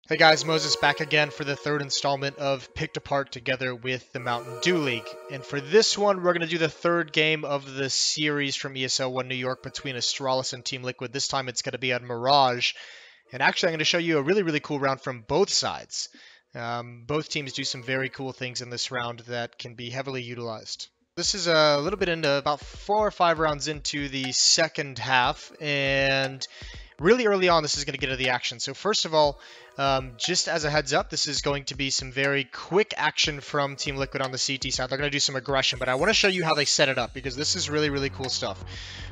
Hey guys, Moses back again for the third installment of Picked Apart together with the Mountain Dew League. And for this one, we're going to do the third game of the series from ESL One New York between Astralis and Team Liquid. This time it's going to be at Mirage. And actually, I'm going to show you a really cool round from both sides. Both teams do some very cool things in this round that can be heavily utilized. This is a little bit into about 4 or 5 rounds into the second half, and really early on, this is going to get into the action. So first of all, just as a heads up, this is going to be some very quick action from Team Liquid on the CT side. They're going to do some aggression, but I want to show you how they set it up because this is really cool stuff.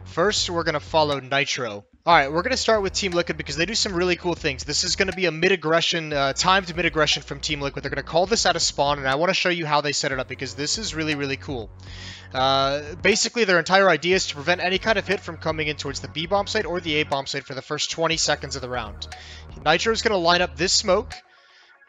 First, we're going to follow Nitro. All right, we're going to start with Team Liquid because they do some really cool things. This is going to be a mid-aggression, timed mid-aggression from Team Liquid. They're going to call this out of spawn, and I want to show you how they set it up because this is really cool. Basically, their entire idea is to prevent any kind of hit from coming in towards the B bomb site or the A bomb site for the first 20 seconds of the round. Nitro is going to line up this smoke.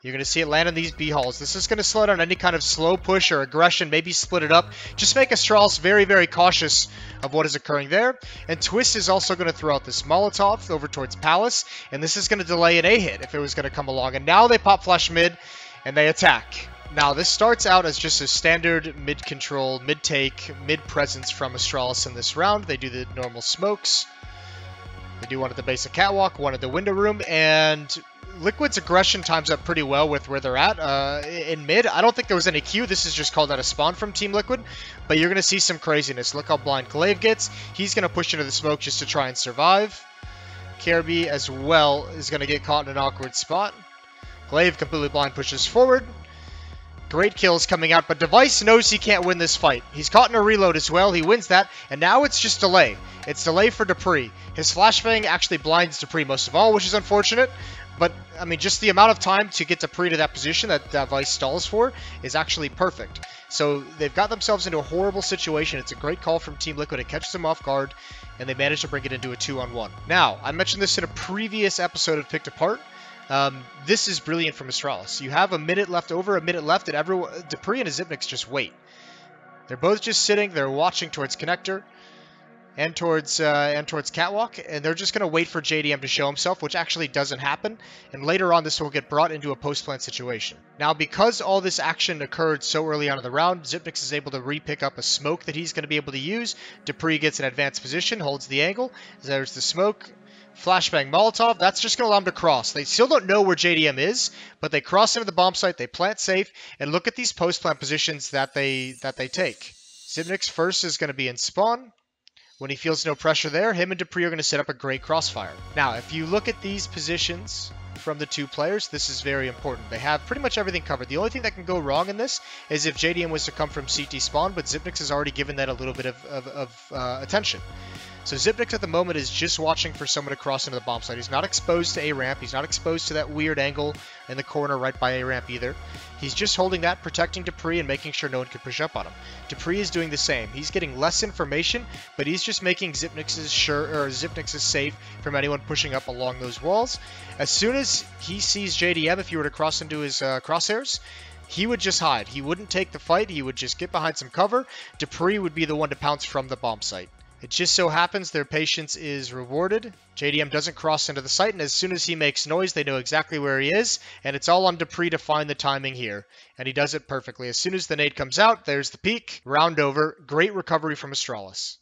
You're going to see it land on these B halls. This is going to slow down any kind of slow push or aggression, maybe split it up. Just make Astralis very cautious of what is occurring there. And Twist is also going to throw out this Molotov over towards Palace, and this is going to delay an A hit if it was going to come along. And now they pop flash mid, and they attack. Now, this starts out as just a standard mid-control, mid-take, mid-presence from Astralis in this round. They do the normal smokes. They do one at the base of Catwalk, one at the window room, and Liquid's aggression times up pretty well with where they're at in mid. I don't think there was any Q. This is just called out of spawn from Team Liquid, but you're going to see some craziness. Look how blind Glaive gets. He's going to push into the smoke just to try and survive. Kirby as well is going to get caught in an awkward spot. Glaive completely blind pushes forward. Great kills coming out, but Device knows he can't win this fight. He's caught in a reload as well. He wins that, and now it's just delay. It's delay for Dupree. His flashbang actually blinds Dupree most of all, which is unfortunate. But, I mean, just the amount of time to get Dupree to that position that Device stalls for is actually perfect. So they've got themselves into a horrible situation. It's a great call from Team Liquid. It catches them off guard, and they manage to bring it into a 2-on-1. Now, I mentioned this in a previous episode of Picked Apart. This is brilliant from Astralis. You have a minute left, over a minute left, and Dupree and Zipnix just wait. They're both just sitting, they're watching towards Connector and towards Catwalk, and they're just going to wait for JDM to show himself, which actually doesn't happen, and later on this will get brought into a post-plant situation. Now, because all this action occurred so early on in the round, Zipnix is able to re-pick up a smoke that he's going to be able to use. Dupree gets an advanced position, holds the angle, there's the smoke. Flashbang Molotov, that's just going to allow them to cross. They still don't know where JDM is, but they cross into the bomb site, they plant safe, and look at these post-plant positions that they take. Zipnix first is going to be in spawn. When he feels no pressure there, him and Dupree are going to set up a great crossfire. Now, if you look at these positions from the two players, this is very important. They have pretty much everything covered. The only thing that can go wrong in this is if JDM was to come from CT spawn, but Zipnix has already given that a little bit of attention. So Zipnix at the moment is just watching for someone to cross into the bomb site. He's not exposed to A-ramp. He's not exposed to that weird angle in the corner right by A-ramp either. He's just holding that, protecting Dupree and making sure no one can push up on him. Dupree is doing the same. He's getting less information, but he's just making Zipnix safe from anyone pushing up along those walls. As soon as he sees JDM, if you were to cross into his crosshairs, he would just hide. He wouldn't take the fight. He would just get behind some cover. Dupree would be the one to pounce from the bomb site. It just so happens their patience is rewarded. JDM doesn't cross into the site, and as soon as he makes noise, they know exactly where he is, and it's all on Dupree to find the timing here, and he does it perfectly. As soon as the nade comes out, there's the peak, round over, great recovery from Astralis.